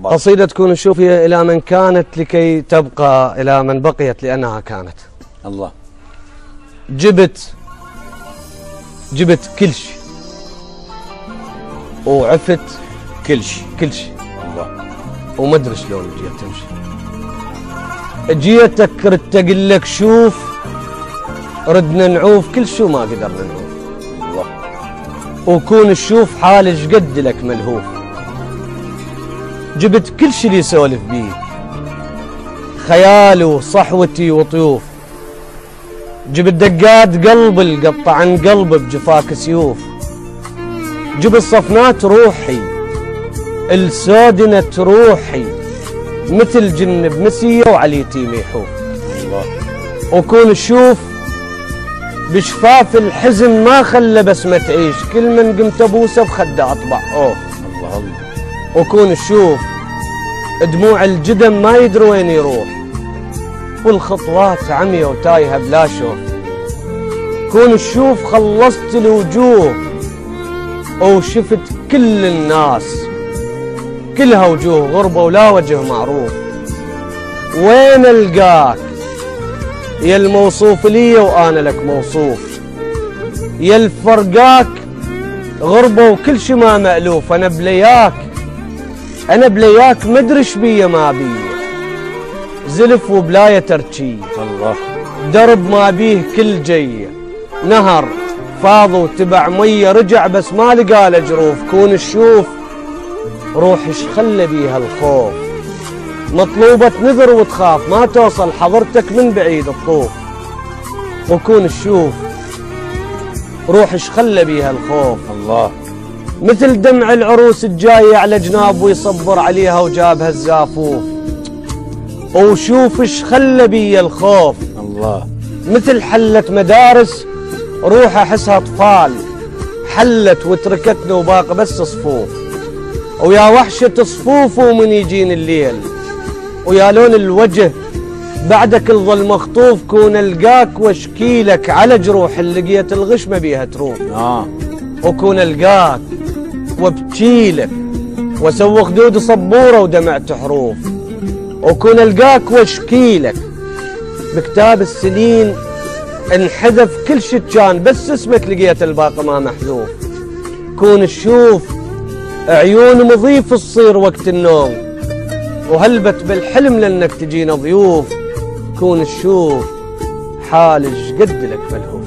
قصيدة تكون الشوف هي إلى من كانت لكي تبقى إلى من بقيت لأنها كانت. الله. جبت كل شيء وعفت كل شيء. الله. وما ادري شلون جيت تمشي. جيتك ردت اقول لك شوف، ردنا نعوف كل شو ما قدرنا نعوف. الله. وكون الشوف حالش قد لك ملهوف. جبت كل شي اللي يسولف بيه، خيالي وصحوتي وطيوف. جبت دقات قلب القطع عن قلب بجفاك سيوف. جبت صفنات روحي السودنة روحي، مثل جن بمسية وعليتي ميحوف. الله. وكون الشوف بشفاف الحزن ما خلى بسمة تعيش، كل من قمت ابوسه بخده اطبع اوف. الله الله. وكون الشوف دموع الجدم ما يدري وين يروح، والخطوات عمية وتايهة بلا شوف. كون الشوف خلصت الوجوه وشفت كل الناس، كلها وجوه غربة ولا وجه معروف. وين القاك يا الموصوف لي وانا لك موصوف، يا الفرقاك غربة وكل شي ما مألوف. انا بلياك مدري شبيه ما بيه، زلف وبلاية ترجية. الله. درب ما بيه كل جية، نهر فاض وتبع مية رجع بس ما لقى له جروف. كون الشوف روحش خلى بيها الخوف، مطلوبة نذر وتخاف ما توصل حضرتك من بعيد الطوف. وكون الشوف روحش خلى بيها الخوف. الله. مثل دمع العروس الجاية على جناب ويصبر عليها وجابها الزافوف. وشوفش خلى بيا الخوف. الله. مثل حلت مدارس روح احسها اطفال، حلت وتركتنا وباقي بس صفوف. ويا وحشة صفوف ومن يجين الليل، ويا لون الوجه بعدك الظل مخطوف. كون القاك واشكيلك على جروح اللي لقيت الغشمة بيها تروح. وكون القاك وابكيلك واسوي خدود صبورة ودمعت حروف. وكون القاك واشكيلك بكتاب السنين انحذف كل شي كان بس اسمك لقيت الباقي ما محذوف. كون الشوف عيون مضيف تصير وقت النوم، وهلبت بالحلم لانك تجينا ضيوف. كون الشوف حالج قد لك ملهوف.